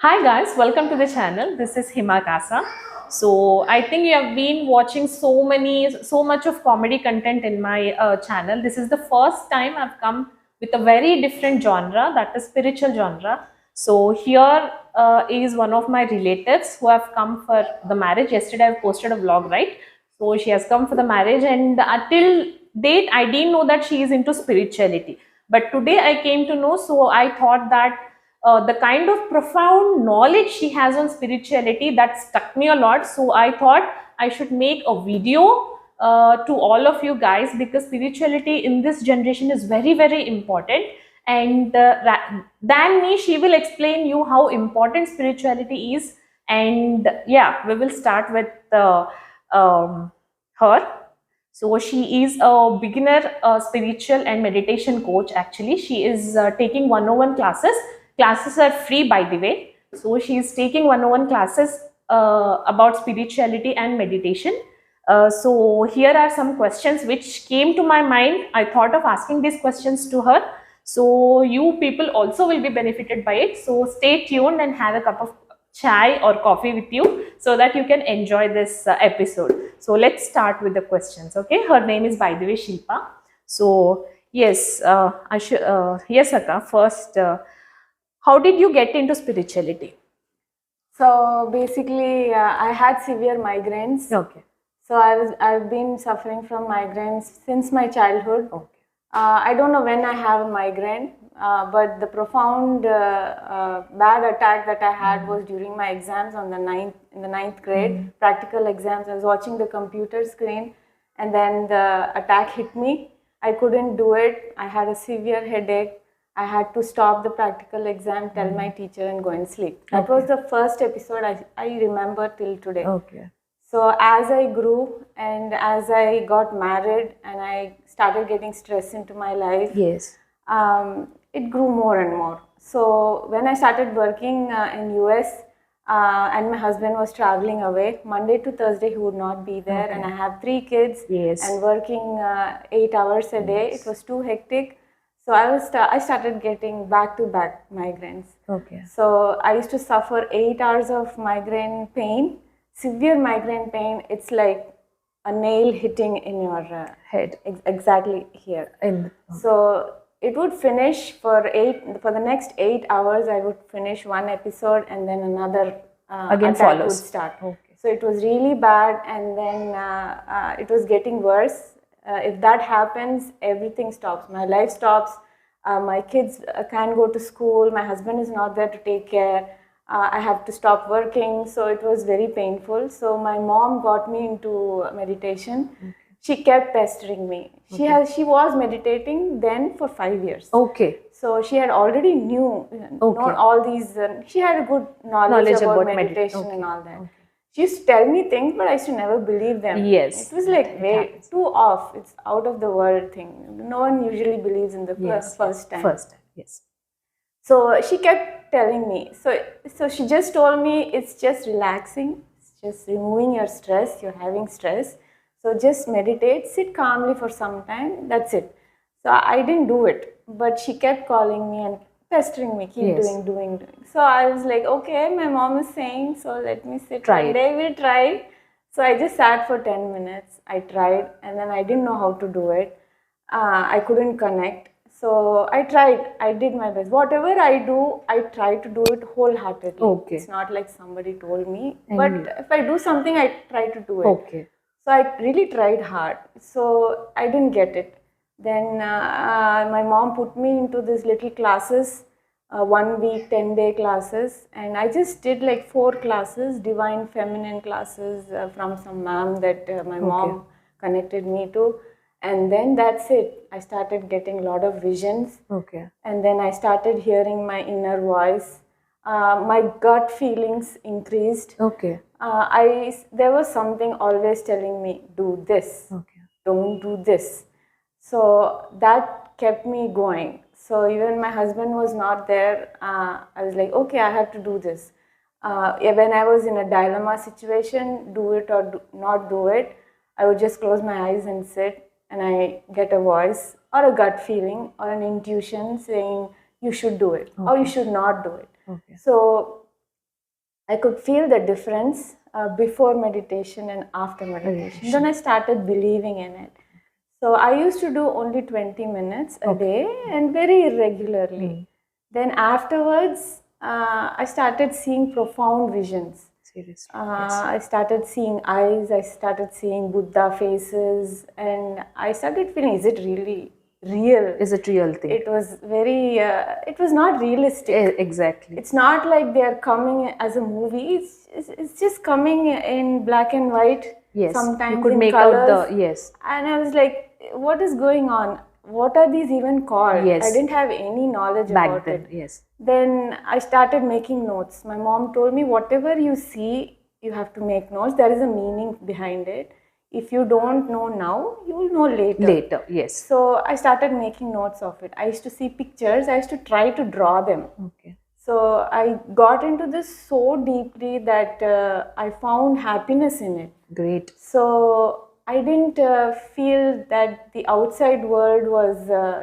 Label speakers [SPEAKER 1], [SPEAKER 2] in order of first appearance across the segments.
[SPEAKER 1] Hi guys, welcome to the channel. This is Hima Kasa. So I think you have been watching so much of comedy content in my channel. This is the first time I've come with a very different genre, that is spiritual genre. So here is one of my relatives who have come for the marriage. Yesterday I've posted a vlog, right? So she has come for the marriage, and until date I didn't know that she is into spirituality. But today I came to know, so I thought that the kind of profound knowledge she has on spirituality that stuck me a lot. So I thought I should make a video to all of you guys, because spirituality in this generation is very, very important. And than me, she will explain you how important spirituality is. And yeah, we will start with her. So she is a beginner spiritual and meditation coach. Actually, she is taking 101 classes. Classes are free, by the way. So she is taking 101 classes about spirituality and meditation. So here are some questions which came to my mind. I thought of asking these questions to her. So you people also will be benefited by it. So stay tuned and have a cup of chai or coffee with you so that you can enjoy this episode. So let's start with the questions. Okay, her name is, by the way, Shilpa. So yes, yes, Akka. First, how did you get into spirituality?
[SPEAKER 2] So basically, I had severe migraines.
[SPEAKER 1] Okay.
[SPEAKER 2] So I've been suffering from migraines since my childhood.
[SPEAKER 1] Okay.
[SPEAKER 2] I don't know when I have a migraine, but the profound bad attack that I had was during my exams on the ninth grade, practical exams. I was watching the computer screen, and then the attack hit me. I couldn't do it. I had a severe headache. I had to stop the practical exam, tell my teacher, and go and sleep. That was the first episode I remember till today.
[SPEAKER 1] Okay.
[SPEAKER 2] So as I grew and as I got married and I started getting stress into my life,
[SPEAKER 1] Yes.
[SPEAKER 2] it grew more and more. So when I started working in US and my husband was traveling away, Monday to Thursday he would not be there, and I have 3 kids.
[SPEAKER 1] Yes.
[SPEAKER 2] And working 8 hours a day, it was too hectic. So I started getting back-to-back migraines.
[SPEAKER 1] Okay.
[SPEAKER 2] So I used to suffer 8 hours of migraine pain, severe migraine pain. It's like a nail hitting in your
[SPEAKER 1] Head.
[SPEAKER 2] Exactly here.
[SPEAKER 1] And
[SPEAKER 2] So it would finish for the next 8 hours. I would finish one episode and then another
[SPEAKER 1] Again
[SPEAKER 2] attack
[SPEAKER 1] follows.
[SPEAKER 2] would start.
[SPEAKER 1] Okay.
[SPEAKER 2] So it was really bad, and then it was getting worse. If that happens, everything stops. My life stops. My kids can't go to school. My husband is not there to take care. I have to stop working. So it was very painful. So my mom got me into meditation. Okay. She kept pestering me. She was meditating then for 5 years.
[SPEAKER 1] Okay.
[SPEAKER 2] So she had already knew known all these. She had a good knowledge about meditation and all that. Okay. She used to tell me things, but I used to never believe them.
[SPEAKER 1] Yes.
[SPEAKER 2] It was like way too off. It's out of the world thing. No one usually believes in the first time.
[SPEAKER 1] First time, yes.
[SPEAKER 2] So she kept telling me. So she just told me it's just relaxing. It's just removing your stress. You're having stress. So just meditate, sit calmly for some time. That's it. So I didn't do it, but she kept calling me and pestering me, keep doing. So I was like, okay, my mom is saying, so let me sit. One day we'll try. So I just sat for 10 minutes. I tried, and then I didn't know how to do it. I couldn't connect. So I tried. I did my best. Whatever I do, I try to do it wholeheartedly.
[SPEAKER 1] Okay.
[SPEAKER 2] It's not like somebody told me. But if I do something, I try to do it.
[SPEAKER 1] Okay.
[SPEAKER 2] So I really tried hard. So I didn't get it. Then my mom put me into these little classes, 1 week, 10-day classes. And I just did like 4 classes, divine feminine classes from some ma'am that my mom connected me to. And then that's it. I started getting a lot of visions.
[SPEAKER 1] Okay.
[SPEAKER 2] And then I started hearing my inner voice. My gut feelings increased.
[SPEAKER 1] Okay.
[SPEAKER 2] There was something always telling me, do this.
[SPEAKER 1] Okay.
[SPEAKER 2] Don't do this. So that kept me going. So even my husband was not there. I was like, okay, I have to do this. When I was in a dilemma situation, do it or not do it, I would just close my eyes and sit, and I get a voice or a gut feeling or an intuition saying you should do it or you should not do it.
[SPEAKER 1] Okay.
[SPEAKER 2] So I could feel the difference before meditation and after meditation. Then I started believing in it. So I used to do only 20 minutes a day and very irregularly. Then afterwards, I started seeing profound visions.
[SPEAKER 1] Seriously.
[SPEAKER 2] I started seeing eyes, I started seeing Buddha faces, and I started feeling, is it really real?
[SPEAKER 1] Is it real thing?
[SPEAKER 2] It was very, it was not realistic.
[SPEAKER 1] Exactly.
[SPEAKER 2] It's not like they're coming as a movie. It's just coming in black and white.
[SPEAKER 1] Yes.
[SPEAKER 2] Sometimes
[SPEAKER 1] You could
[SPEAKER 2] in
[SPEAKER 1] make
[SPEAKER 2] colors.
[SPEAKER 1] out the yes.
[SPEAKER 2] And I was like, what is going on? What are these even called?
[SPEAKER 1] Yes.
[SPEAKER 2] I didn't have any knowledge
[SPEAKER 1] Back
[SPEAKER 2] about
[SPEAKER 1] then,
[SPEAKER 2] it.
[SPEAKER 1] yes.
[SPEAKER 2] Then I started making notes. My mom told me, whatever you see, you have to make notes. There is a meaning behind it. If you don't know now, you will know later.
[SPEAKER 1] Later, yes.
[SPEAKER 2] So I started making notes of it. I used to see pictures. I used to try to draw them.
[SPEAKER 1] Okay.
[SPEAKER 2] So I got into this so deeply that I found happiness in it.
[SPEAKER 1] Great.
[SPEAKER 2] So I didn't feel that the outside world was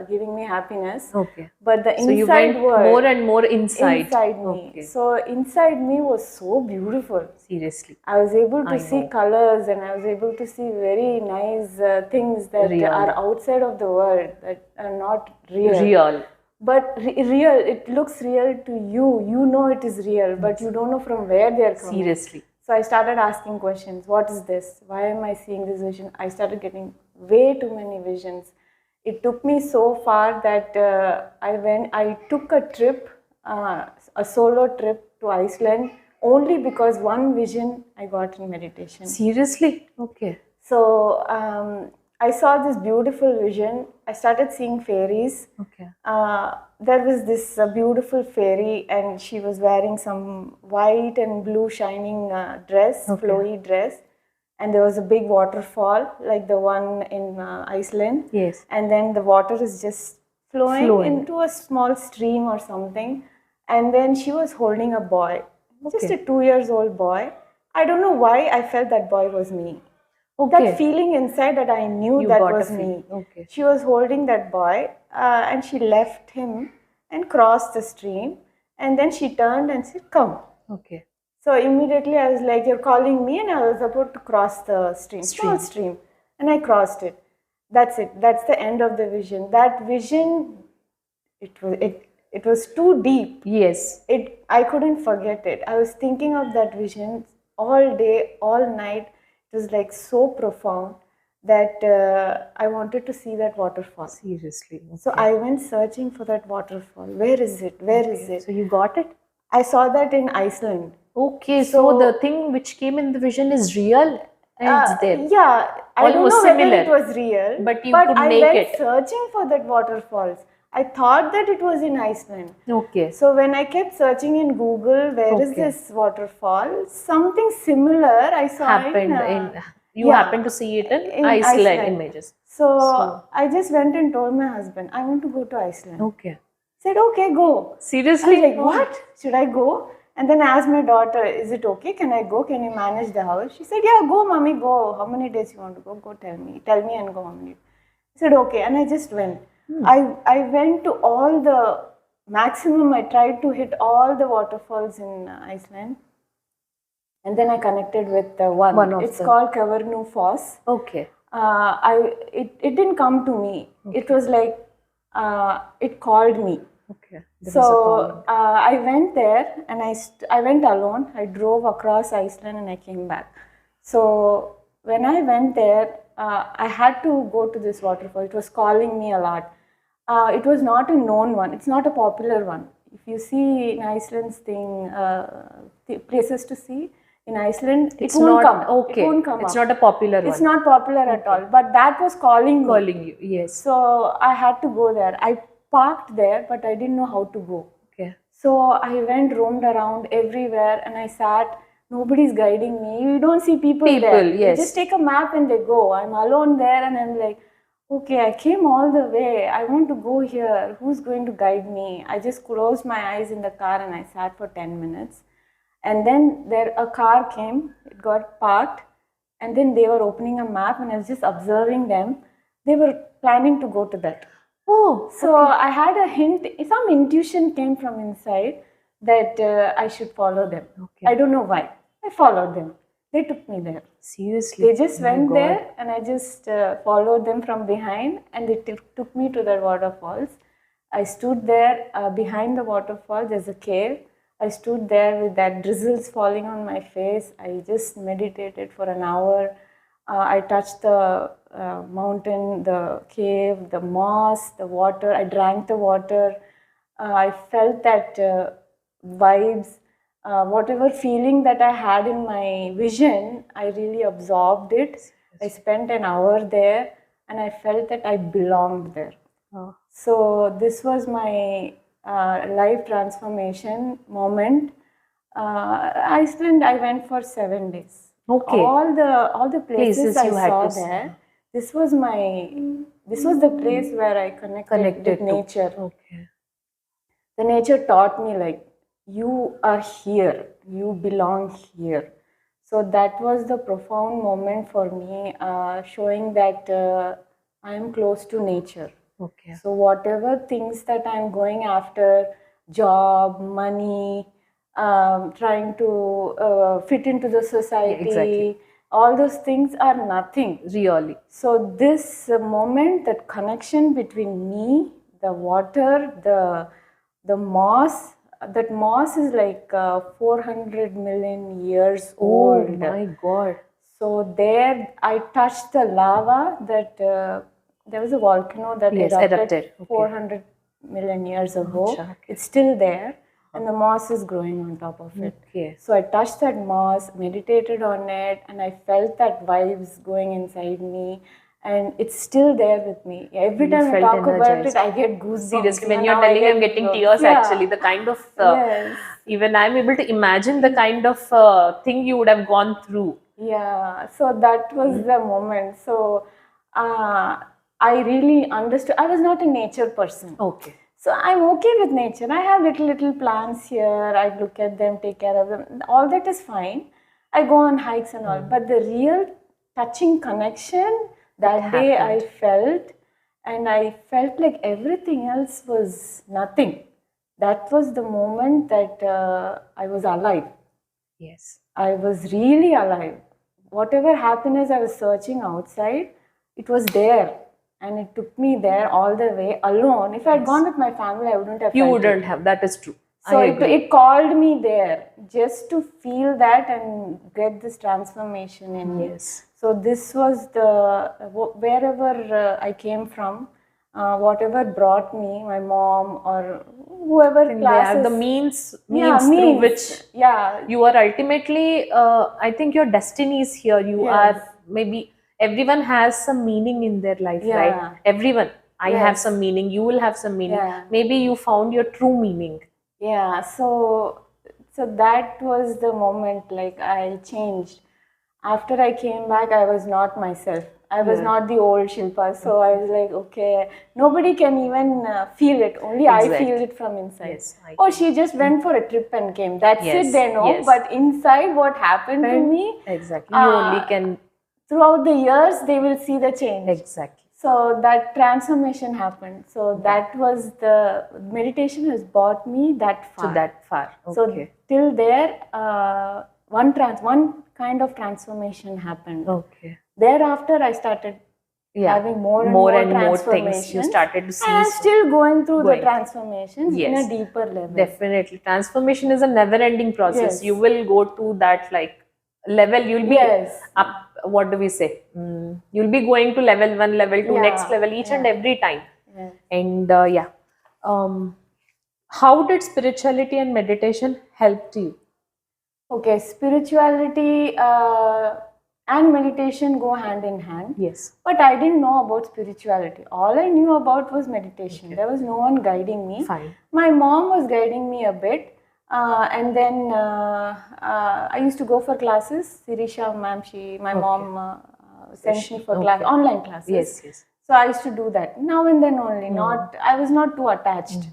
[SPEAKER 2] giving me happiness.
[SPEAKER 1] Okay.
[SPEAKER 2] But the
[SPEAKER 1] So you
[SPEAKER 2] inside
[SPEAKER 1] went
[SPEAKER 2] world,
[SPEAKER 1] more and more inside.
[SPEAKER 2] me.
[SPEAKER 1] Okay.
[SPEAKER 2] So inside me was so beautiful.
[SPEAKER 1] Seriously.
[SPEAKER 2] I was able to
[SPEAKER 1] I
[SPEAKER 2] see
[SPEAKER 1] know.
[SPEAKER 2] colors, and I was able to see very nice things that
[SPEAKER 1] Real.
[SPEAKER 2] are outside of the world, that are not real.
[SPEAKER 1] Real.
[SPEAKER 2] But real, it looks real to you. You know it is real, but you don't know from where they are coming.
[SPEAKER 1] Seriously.
[SPEAKER 2] So I started asking questions. What is this? Why am I seeing this vision? I started getting way too many visions. It took me so far that I took a trip, a solo trip to Iceland, only because one vision I got in meditation.
[SPEAKER 1] Seriously? Okay.
[SPEAKER 2] So I saw this beautiful vision. I started seeing fairies.
[SPEAKER 1] Okay.
[SPEAKER 2] There was this beautiful fairy, and she was wearing some white and blue shining dress, flowy dress. And there was a big waterfall, like the one in Iceland.
[SPEAKER 1] Yes.
[SPEAKER 2] And then the water is just flowing into a small stream or something. And then she was holding a boy, just a 2-year-old boy. I don't know why I felt that boy was me.
[SPEAKER 1] Okay.
[SPEAKER 2] That feeling inside that I knew
[SPEAKER 1] You
[SPEAKER 2] that
[SPEAKER 1] got
[SPEAKER 2] was
[SPEAKER 1] a
[SPEAKER 2] me.
[SPEAKER 1] feeling. Okay.
[SPEAKER 2] She was holding that boy and she left him and crossed the stream. And then she turned and said, come.
[SPEAKER 1] Okay.
[SPEAKER 2] So immediately I was like, you're calling me, and I was about to cross the stream, small stream. And I crossed it. That's it. That's the end of the vision. That vision, it was too deep.
[SPEAKER 1] Yes.
[SPEAKER 2] I couldn't forget it. I was thinking of that vision all day, all night. It was like so profound that I wanted to see that waterfall.
[SPEAKER 1] Seriously. Okay.
[SPEAKER 2] So I went searching for that waterfall. Where is it? Where is it?
[SPEAKER 1] So you got it?
[SPEAKER 2] I saw that in Iceland.
[SPEAKER 1] Okay, so the thing which came in the vision is real and it's there.
[SPEAKER 2] Yeah, I don't
[SPEAKER 1] Almost
[SPEAKER 2] know whether
[SPEAKER 1] similar.
[SPEAKER 2] it was real,
[SPEAKER 1] But you could
[SPEAKER 2] I
[SPEAKER 1] make
[SPEAKER 2] went
[SPEAKER 1] it.
[SPEAKER 2] searching for that waterfalls. I thought that it was in Iceland.
[SPEAKER 1] Okay.
[SPEAKER 2] So when I kept searching in Google, where is this waterfall? Something similar I saw
[SPEAKER 1] you happened to see it in Iceland images.
[SPEAKER 2] So I just went and told my husband, I want to go to Iceland.
[SPEAKER 1] Okay.
[SPEAKER 2] Said, okay, go.
[SPEAKER 1] Seriously?
[SPEAKER 2] I was like, what? Should I go? And then I asked my daughter, is it okay? Can I go? Can you manage the house? She said, yeah, go, mommy, go. How many days you want to go? Go, tell me. Tell me and go how many. I said, okay. And I just went. I went to all the maximum. I tried to hit all the waterfalls in Iceland. And then I connected with one. It's called Kavarnu Falls.
[SPEAKER 1] Okay.
[SPEAKER 2] It didn't come to me. Okay. It was like, it called me.
[SPEAKER 1] Okay.
[SPEAKER 2] So I went there and I went alone. I drove across Iceland and I came back. So when I went there, I had to go to this waterfall. It was calling me a lot. It was not a known one. It's not a popular one. If you see in Iceland's places to see in Iceland, it won't come.
[SPEAKER 1] Okay.
[SPEAKER 2] It won't come.
[SPEAKER 1] It's not a popular one.
[SPEAKER 2] It's not popular at all. But that was calling me.
[SPEAKER 1] Calling you, yes.
[SPEAKER 2] So I had to go there. I parked there, but I didn't know how to go.
[SPEAKER 1] Okay.
[SPEAKER 2] So I roamed around everywhere, and I sat. Nobody's guiding me. You don't see people there.
[SPEAKER 1] Yes.
[SPEAKER 2] They just take a map and they go. I'm alone there, and I'm like, okay, I came all the way. I want to go here. Who's going to guide me? I just closed my eyes in the car and I sat for 10 minutes. And then a car came. It got parked, and then they were opening a map, and I was just observing them. They were planning to go to that.
[SPEAKER 1] Oh,
[SPEAKER 2] so I had a hint, some intuition came from inside. that I should follow them.
[SPEAKER 1] Okay.
[SPEAKER 2] I don't know why. I followed them. They took me there.
[SPEAKER 1] Seriously.
[SPEAKER 2] They just
[SPEAKER 1] My
[SPEAKER 2] went
[SPEAKER 1] God.
[SPEAKER 2] there, and I just followed them from behind, and they took me to the waterfalls. I stood there behind the waterfall. There's a cave. I stood there with that drizzles falling on my face. I just meditated for an hour. I touched the mountain, the cave, the moss, the water. I drank the water. I felt that vibes. Whatever feeling that I had in my vision, I really absorbed it. I spent an hour there, and I felt that I belonged there.
[SPEAKER 1] Oh.
[SPEAKER 2] So this was my life transformation moment. Iceland, I went for 7 days.
[SPEAKER 1] Okay.
[SPEAKER 2] All the places
[SPEAKER 1] Places
[SPEAKER 2] I
[SPEAKER 1] you had
[SPEAKER 2] saw
[SPEAKER 1] to see.
[SPEAKER 2] there. This was the place where I connected with
[SPEAKER 1] to.
[SPEAKER 2] nature.
[SPEAKER 1] Okay.
[SPEAKER 2] The nature taught me, like, you are here, you belong here. So that was the profound moment for me, showing that I am close to nature.
[SPEAKER 1] Okay.
[SPEAKER 2] So whatever things that I'm going after, job, money, trying to fit into the society,
[SPEAKER 1] exactly.
[SPEAKER 2] all those things are nothing.
[SPEAKER 1] Really.
[SPEAKER 2] So this moment, that connection between me, the water, the moss, that moss is like 400 million years
[SPEAKER 1] Oh
[SPEAKER 2] old.
[SPEAKER 1] my God.
[SPEAKER 2] So there I touched the lava that there was a volcano that
[SPEAKER 1] Yes,
[SPEAKER 2] erupted
[SPEAKER 1] erupted. Okay.
[SPEAKER 2] 400 million years ago.
[SPEAKER 1] Acha, okay.
[SPEAKER 2] It's still there, and the moss is growing on top of it.
[SPEAKER 1] Okay.
[SPEAKER 2] So I touched that moss, meditated on it, and I felt that vibes going inside me. And it's still there with me. Every time I
[SPEAKER 1] felt
[SPEAKER 2] talk about
[SPEAKER 1] energized.
[SPEAKER 2] it, I get goosebumps.
[SPEAKER 1] Seriously, when
[SPEAKER 2] Even
[SPEAKER 1] you're
[SPEAKER 2] now I
[SPEAKER 1] telling,
[SPEAKER 2] get
[SPEAKER 1] I'm getting
[SPEAKER 2] goosebumps.
[SPEAKER 1] tears
[SPEAKER 2] Yeah.
[SPEAKER 1] actually. The kind of,
[SPEAKER 2] Yes.
[SPEAKER 1] even I'm able to imagine the kind of thing you would have gone through.
[SPEAKER 2] Yeah, so that was the moment. So I really understood. I was not a nature person.
[SPEAKER 1] Okay.
[SPEAKER 2] So I'm okay with nature. I have little plants here. I look at them, take care of them. All that is fine. I go on hikes and all. But the real touching connection, that day I felt, and I felt like everything else was nothing. That was the moment that I was alive.
[SPEAKER 1] Yes.
[SPEAKER 2] I was really alive. Whatever happiness I was searching outside, it was there. And it took me there all the way alone. If I had gone with my family, I wouldn't have
[SPEAKER 1] You
[SPEAKER 2] felt
[SPEAKER 1] wouldn't
[SPEAKER 2] it.
[SPEAKER 1] have. That is true.
[SPEAKER 2] So
[SPEAKER 1] I agree.
[SPEAKER 2] it called me there just to feel that and get this transformation in me.
[SPEAKER 1] Yes.
[SPEAKER 2] So this was the, wherever I came from, whatever brought me, my mom or whoever
[SPEAKER 1] They are
[SPEAKER 2] classes.
[SPEAKER 1] the means
[SPEAKER 2] Yeah,
[SPEAKER 1] through
[SPEAKER 2] means.
[SPEAKER 1] which
[SPEAKER 2] Yeah.
[SPEAKER 1] you are ultimately, I think your destiny is here. You
[SPEAKER 2] Yes.
[SPEAKER 1] are, maybe everyone has some meaning in their life,
[SPEAKER 2] Yeah.
[SPEAKER 1] right? Everyone. I have
[SPEAKER 2] Yes.
[SPEAKER 1] some meaning. You will have some meaning.
[SPEAKER 2] Yeah.
[SPEAKER 1] Maybe you found your true meaning.
[SPEAKER 2] Yeah, so that was the moment, like, I changed. After I came back, I was not myself. I was not the old Shilpa. So I was like, okay, nobody can even feel it. Only I
[SPEAKER 1] Exactly.
[SPEAKER 2] feel it from inside.
[SPEAKER 1] Yes, I
[SPEAKER 2] Oh, she just went for a trip and came. That's
[SPEAKER 1] Yes,
[SPEAKER 2] it, they know.
[SPEAKER 1] yes.
[SPEAKER 2] But inside, what happened to me,
[SPEAKER 1] Exactly. You only can.
[SPEAKER 2] throughout the years, they will see the change.
[SPEAKER 1] Exactly.
[SPEAKER 2] So that transformation happened. So that was the meditation has brought me that far.
[SPEAKER 1] To that far. Okay.
[SPEAKER 2] So till there, one kind of transformation happened.
[SPEAKER 1] Okay.
[SPEAKER 2] Thereafter, I started having more and more
[SPEAKER 1] things you started to see.
[SPEAKER 2] And I'm still going through the transformations in a deeper level.
[SPEAKER 1] Definitely. Transformation is a never-ending process.
[SPEAKER 2] Yes.
[SPEAKER 1] You will go to that level. You'll be up. What do we say? You'll be going to level 1, level 2, next level, each and every time.
[SPEAKER 2] Yes.
[SPEAKER 1] And how did spirituality and meditation help you?
[SPEAKER 2] Okay, spirituality and meditation go hand in hand.
[SPEAKER 1] Yes.
[SPEAKER 2] But I didn't know about spirituality. All I knew about was meditation. There was no one guiding me.
[SPEAKER 1] Fine.
[SPEAKER 2] My mom was guiding me a bit. And then I used to go for classes. Sirisha ma'am, my mom sent me for online classes.
[SPEAKER 1] Yes, yes.
[SPEAKER 2] So I used to do that now and then only. I was not too attached.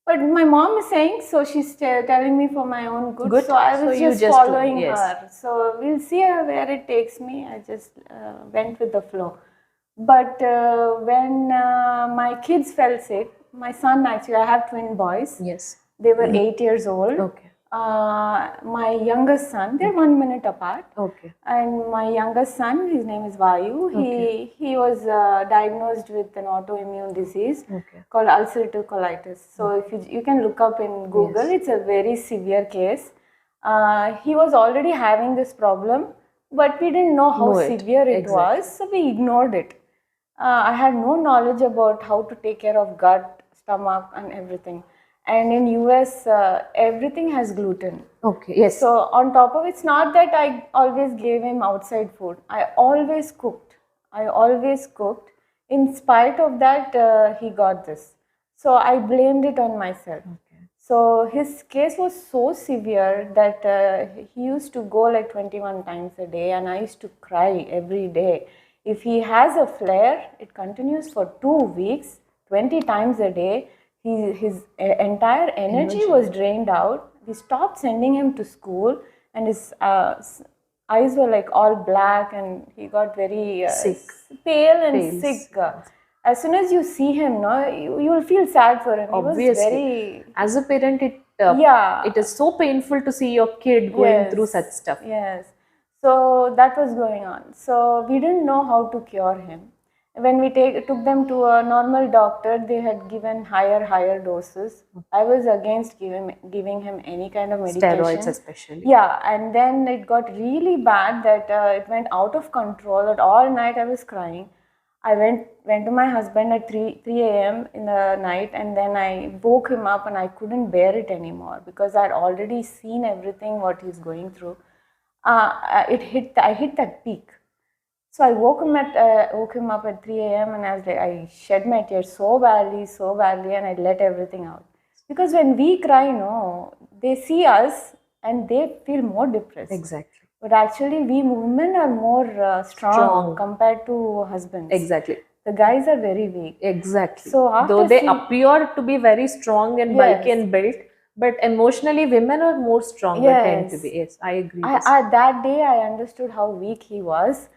[SPEAKER 2] But my mom is saying, so she's telling me for my own good. So I was just following her. So we'll see where it takes me. I just went with the flow. But when my kids fell sick, my son actually, I have twin boys.
[SPEAKER 1] Yes.
[SPEAKER 2] They were 8 years old.
[SPEAKER 1] Okay.
[SPEAKER 2] My youngest son, they're 1 minute apart.
[SPEAKER 1] Okay.
[SPEAKER 2] And my youngest son, his name is Vayu, he was diagnosed with an autoimmune disease
[SPEAKER 1] Okay.
[SPEAKER 2] called ulcerative colitis. So if you can look up in Google, it's a very severe case. He was already having this problem, but we didn't know how severe it was, so we ignored it. I had no knowledge about how to take care of gut, stomach, and everything. And in US, everything has gluten.
[SPEAKER 1] Okay. Yes.
[SPEAKER 2] So on top of it's not that I always gave him outside food. I always cooked. In spite of that, he got this. So I blamed it on myself.
[SPEAKER 1] Okay.
[SPEAKER 2] So his case was so severe that he used to go like 21 times a day, and I used to cry every day. If he has a flare, it continues for 2 weeks, 20 times a day. His entire energy was drained out. We stopped sending him to school, and his eyes were like all black, and he got very
[SPEAKER 1] Sick.
[SPEAKER 2] pale and sick. As soon as you see him, no, you will feel sad for him.
[SPEAKER 1] Obviously.
[SPEAKER 2] He was very...
[SPEAKER 1] As a parent, it is so painful to see your kid going through such stuff.
[SPEAKER 2] Yes. So that was going on. So we didn't know how to cure him. When we took them to a normal doctor, they had given higher doses. I was against giving him any kind of medication.
[SPEAKER 1] Steroids especially.
[SPEAKER 2] Yeah, and then it got really bad that it went out of control. That all night I was crying. I went to my husband at 3 a.m. in the night, and then I woke him up, and I couldn't bear it anymore because I had already seen everything what he's going through. I hit that peak. So I woke him up at 3 a.m. and I was like, I shed my tears so badly, and I let everything out. Because when we cry, no, they see us and they feel more depressed.
[SPEAKER 1] Exactly.
[SPEAKER 2] But actually, we women are more strong compared to husbands.
[SPEAKER 1] Exactly.
[SPEAKER 2] The guys are very weak.
[SPEAKER 1] Exactly.
[SPEAKER 2] So
[SPEAKER 1] though they appear to be very strong and bulky and built, but emotionally women are more stronger tend to be. Yes, I agree.
[SPEAKER 2] That day I understood how weak he was.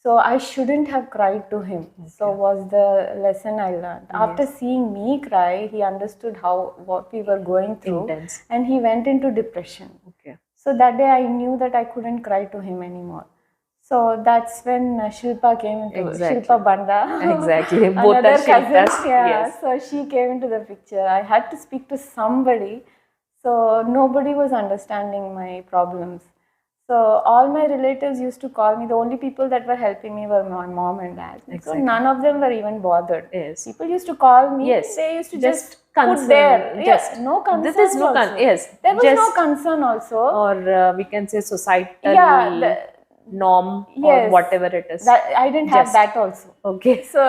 [SPEAKER 2] So I shouldn't have cried to him. Okay. So was the lesson I learned. Yes. After seeing me cry, he understood what we were going through.
[SPEAKER 1] Intense.
[SPEAKER 2] And he went into depression.
[SPEAKER 1] Okay.
[SPEAKER 2] So that day I knew that I couldn't cry to him anymore. So that's when Shilpa came into Shilpa Banda.
[SPEAKER 1] Exactly. Both are Shilpas.
[SPEAKER 2] Yes. So she came into the picture. I had to speak to somebody. So nobody was understanding my problems. So all my relatives used to call me. The only people that were helping me were my mom and dad. Exactly. So none of them were even bothered.
[SPEAKER 1] Yes.
[SPEAKER 2] People used to call me.
[SPEAKER 1] Yes.
[SPEAKER 2] They used to just put there.
[SPEAKER 1] Yes.
[SPEAKER 2] No concern.
[SPEAKER 1] This is no concern. Yes.
[SPEAKER 2] There was no concern also.
[SPEAKER 1] Or we can say societal norm or whatever it is.
[SPEAKER 2] I didn't have that also.
[SPEAKER 1] Okay.
[SPEAKER 2] So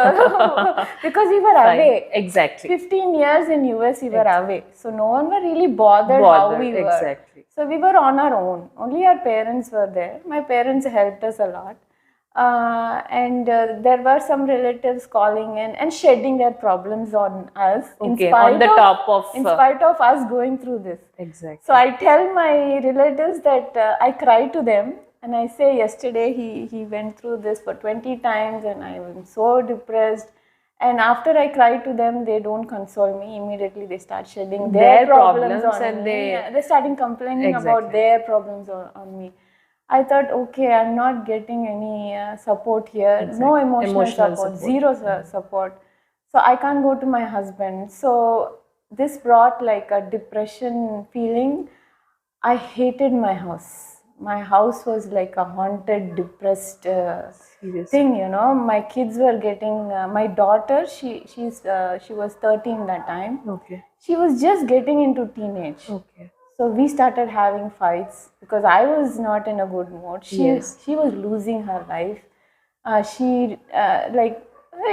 [SPEAKER 2] because we were away.
[SPEAKER 1] Exactly.
[SPEAKER 2] 15 years in US we were away. So no one were really bothered how we were.
[SPEAKER 1] Exactly.
[SPEAKER 2] So we were on our own. Only our parents were there. My parents helped us a lot. And there were some relatives calling in and shedding their problems on us.
[SPEAKER 1] Okay, in
[SPEAKER 2] spite of us going through this.
[SPEAKER 1] Exactly.
[SPEAKER 2] So I tell my relatives that I cry to them. And I say yesterday he went through this for 20 times and I am so depressed. And after I cry to them, they don't console me. Immediately they start shedding their problems on
[SPEAKER 1] and
[SPEAKER 2] me. They're starting complaining about their problems on me. I thought, okay, I'm not getting any support here. Exactly. No emotional support. Zero support. So I can't go to my husband. So this brought like a depression feeling. I hated my house. My house was like a haunted, depressed thing, you know. My kids were getting, my daughter, she was 13 that time.
[SPEAKER 1] Okay.
[SPEAKER 2] She was just getting into teenage.
[SPEAKER 1] Okay.
[SPEAKER 2] So we started having fights because I was not in a good mood. She was losing her life. It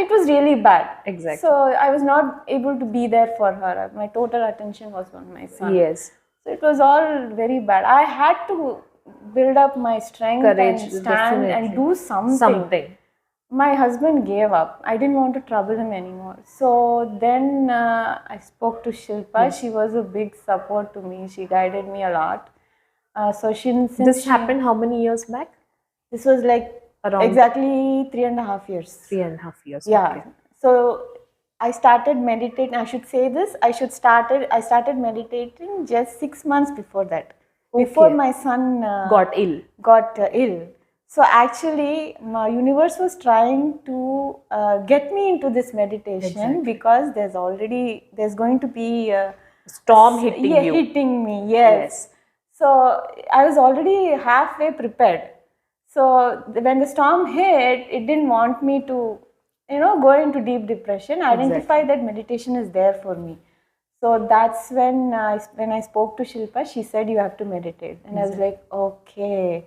[SPEAKER 2] was really bad.
[SPEAKER 1] Exactly.
[SPEAKER 2] So I was not able to be there for her. My total attention was on my son.
[SPEAKER 1] Yes.
[SPEAKER 2] So it was all very bad. I had to build up my strength, courage, and stand and do something. My husband gave up. I didn't want to trouble him anymore. So then I spoke to Shilpa. Yes. She was a big support to me. She guided me a lot.
[SPEAKER 1] This happened how many years back?
[SPEAKER 2] This was like around exactly 3.5 years.
[SPEAKER 1] 3.5 years.
[SPEAKER 2] Yeah.
[SPEAKER 1] Okay.
[SPEAKER 2] So I started meditating. I should say this. I started meditating just 6 months before that. Before
[SPEAKER 1] Okay.
[SPEAKER 2] my son
[SPEAKER 1] Got ill.
[SPEAKER 2] got ill. So actually, my universe was trying to get me into this meditation
[SPEAKER 1] Exactly.
[SPEAKER 2] because there's going to be
[SPEAKER 1] Storm hitting
[SPEAKER 2] yeah,
[SPEAKER 1] you.
[SPEAKER 2] hitting me. Yes. So I was already halfway prepared. So when the storm hit, it didn't want me to, go into deep depression. Identify that meditation is there for me. So that's when I spoke to Shilpa, she said you have to meditate, and I was like, okay.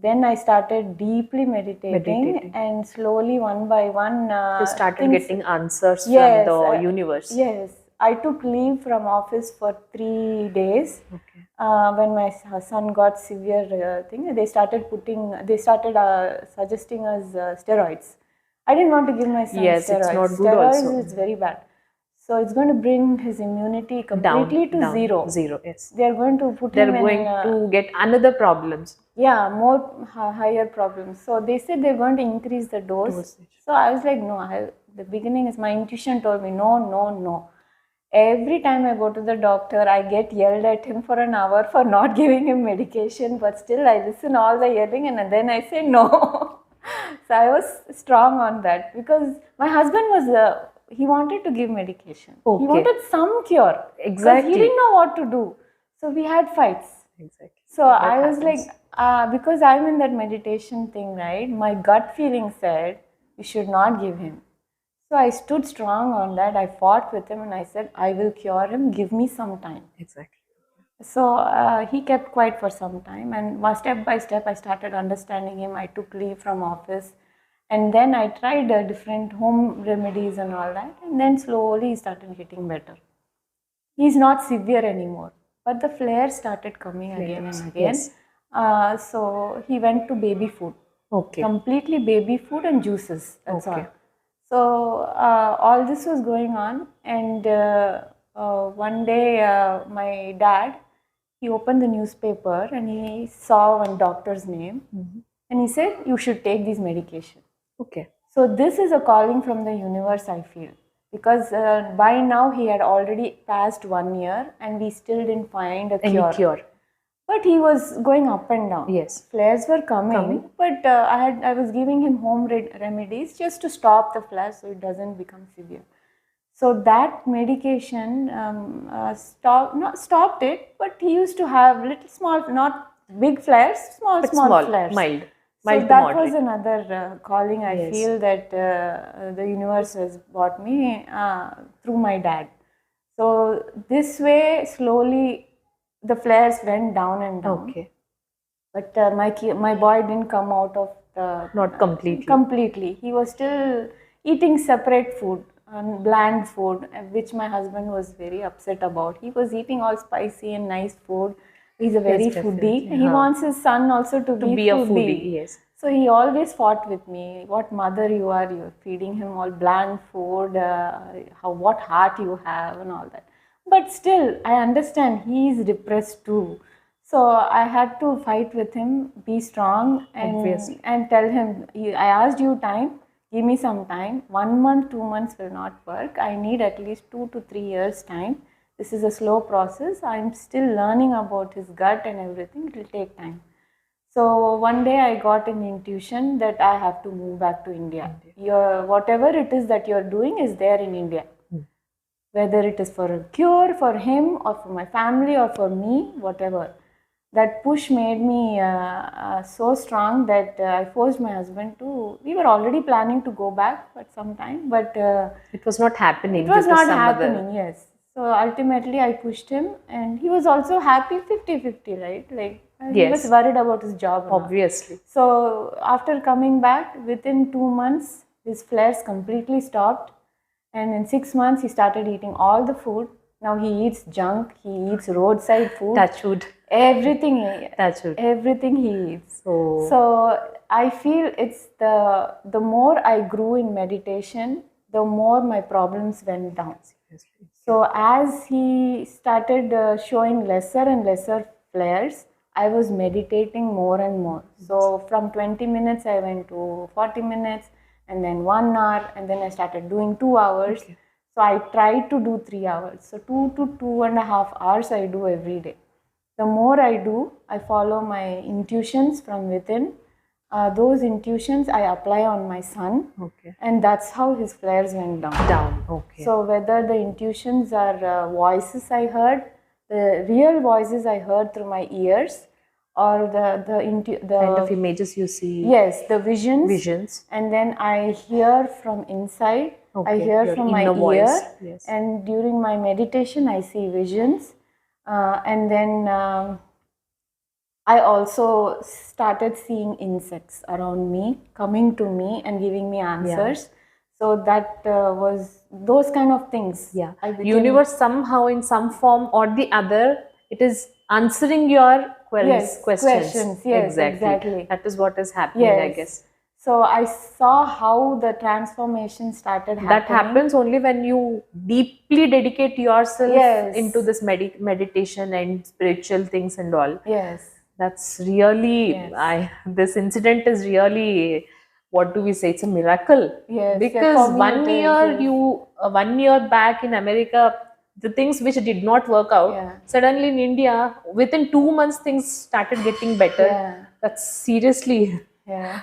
[SPEAKER 2] Then I started deeply meditating, and slowly, one by one,
[SPEAKER 1] You started
[SPEAKER 2] things.
[SPEAKER 1] getting answers from
[SPEAKER 2] Yes,
[SPEAKER 1] the universe.
[SPEAKER 2] yes. I took leave from office for 3 days.
[SPEAKER 1] Okay.
[SPEAKER 2] When my son got severe thing, they started suggesting us steroids. I didn't want to give my son
[SPEAKER 1] Yes,
[SPEAKER 2] steroids.
[SPEAKER 1] it's not good
[SPEAKER 2] Steroids
[SPEAKER 1] also.
[SPEAKER 2] is very bad. So it's going to bring his immunity completely to
[SPEAKER 1] Down.
[SPEAKER 2] zero.
[SPEAKER 1] Zero, yes.
[SPEAKER 2] They are going to put
[SPEAKER 1] They're
[SPEAKER 2] him
[SPEAKER 1] going
[SPEAKER 2] in
[SPEAKER 1] to get another problems.
[SPEAKER 2] yeah, more higher problems. So they said they're going to increase the dose. So I was like, no. The beginning is my intuition told me no, no, no. Every time I go to the doctor, I get yelled at him for an hour for not giving him medication, but still I listen all the yelling and then I say no. So I was strong on that because my husband he wanted to give medication.
[SPEAKER 1] Okay.
[SPEAKER 2] He wanted some cure.
[SPEAKER 1] Exactly.
[SPEAKER 2] He didn't know what to do. So we had fights.
[SPEAKER 1] Exactly.
[SPEAKER 2] So I was like, because I'm in that meditation thing, right? My gut feeling said, you should not give him. So I stood strong on that. I fought with him and I said, I will cure him. Give me some time.
[SPEAKER 1] Exactly.
[SPEAKER 2] So he kept quiet for some time, and step by step, I started understanding him. I took leave from office, and then I tried different home remedies and all that, and then slowly he started getting better. He's not severe anymore, but the flares started coming again and again.
[SPEAKER 1] Yes.
[SPEAKER 2] So he went to baby food.
[SPEAKER 1] Okay.
[SPEAKER 2] Completely baby food and juices. That's
[SPEAKER 1] Okay.
[SPEAKER 2] all. So all this was going on, and one day my dad, he opened the newspaper and he saw one doctor's name, and he said, you should take this medication.
[SPEAKER 1] Okay.
[SPEAKER 2] So this is a calling from the universe, I feel, because by now he had already passed 1 year and we still didn't find a
[SPEAKER 1] Any cure.
[SPEAKER 2] But he was going up and down.
[SPEAKER 1] Yes.
[SPEAKER 2] Flares were coming. But I was giving him home remedies just to stop the flares so it doesn't become severe. So that medication stopped it, but he used to have little small, not big flares, small flares.
[SPEAKER 1] Mild.
[SPEAKER 2] So
[SPEAKER 1] To
[SPEAKER 2] that
[SPEAKER 1] moderate.
[SPEAKER 2] was another calling I feel that the universe has brought me through my dad. So this way, slowly, the flares went down and down.
[SPEAKER 1] Okay.
[SPEAKER 2] But my boy didn't come out of the
[SPEAKER 1] Not completely.
[SPEAKER 2] Completely, he was still eating separate food, bland food, which my husband was very upset about. He was eating all spicy and nice food. He's a very foodie. He wants his son also to be
[SPEAKER 1] a foodie. Yes.
[SPEAKER 2] So he always fought with me. What mother you are! You're feeding him all bland food. What heart you have and all that. But still, I understand he is depressed too. So I had to fight with him, be strong, and tell him, I asked you time, give me some time. 1 month, 2 months will not work. I need at least 2 to 3 years time. This is a slow process. I'm still learning about his gut and everything. It will take time. So one day I got an intuition that I have to move back to India. Whatever it is that you're doing is there in India. Whether it is for a cure for him or for my family or for me, whatever. That push made me so strong that I forced my husband to. We were already planning to go back at some time, but
[SPEAKER 1] it was not happening.
[SPEAKER 2] It was not happening, yes. So ultimately I pushed him, and he was also happy 50-50, right? Like he was worried about his job.
[SPEAKER 1] Obviously.
[SPEAKER 2] So after coming back, within 2 months, his flares completely stopped. And in 6 months, he started eating all the food. Now he eats junk, he eats roadside food.
[SPEAKER 1] Touch wood.
[SPEAKER 2] Everything.
[SPEAKER 1] Touch wood.
[SPEAKER 2] Everything he eats. So I feel it's the more I grew in meditation, the more my problems went down. So as he started showing lesser and lesser flares, I was meditating more and more. So from 20 minutes, I went to 40 minutes. And then 1 hour, and then I started doing 2 hours. So I try to do 3 hours. So 2 to 2.5 hours I do every day. The more I do, I follow my intuitions from within. Those intuitions I apply on my son,
[SPEAKER 1] Okay.
[SPEAKER 2] and that's how his flares went down.
[SPEAKER 1] Down. Okay.
[SPEAKER 2] So whether the intuitions are voices I heard, the real voices I heard through my ears, or the
[SPEAKER 1] kind of images you see.
[SPEAKER 2] yes, the visions.
[SPEAKER 1] Visions.
[SPEAKER 2] And then I hear from inside. I
[SPEAKER 1] Okay,
[SPEAKER 2] hear
[SPEAKER 1] your
[SPEAKER 2] from my
[SPEAKER 1] inner voice,
[SPEAKER 2] ear,
[SPEAKER 1] yes.
[SPEAKER 2] and during my meditation, I see visions. And then I also started seeing insects around me, coming to me and giving me answers. So that was those kind of things.
[SPEAKER 1] Yeah.
[SPEAKER 2] I became-
[SPEAKER 1] Universe somehow, in some form or the other, it is answering your queries,
[SPEAKER 2] Yes, questions. Yes, exactly.
[SPEAKER 1] That is what is happening, I
[SPEAKER 2] Yes.
[SPEAKER 1] guess.
[SPEAKER 2] So I saw how the transformation started happening.
[SPEAKER 1] That happens only when you deeply dedicate yourself
[SPEAKER 2] Yes.
[SPEAKER 1] into this meditation and spiritual things and all.
[SPEAKER 2] Yes.
[SPEAKER 1] That's really,
[SPEAKER 2] Yes.
[SPEAKER 1] this incident is really, what do we say? It's a miracle.
[SPEAKER 2] Yes,
[SPEAKER 1] Because
[SPEAKER 2] for me
[SPEAKER 1] one
[SPEAKER 2] it is,
[SPEAKER 1] year
[SPEAKER 2] yes.
[SPEAKER 1] 1 year back in America, the things which did not work out,
[SPEAKER 2] Yeah.
[SPEAKER 1] suddenly in India, within 2 months, things started getting better.
[SPEAKER 2] Yeah.
[SPEAKER 1] That's seriously
[SPEAKER 2] Yeah.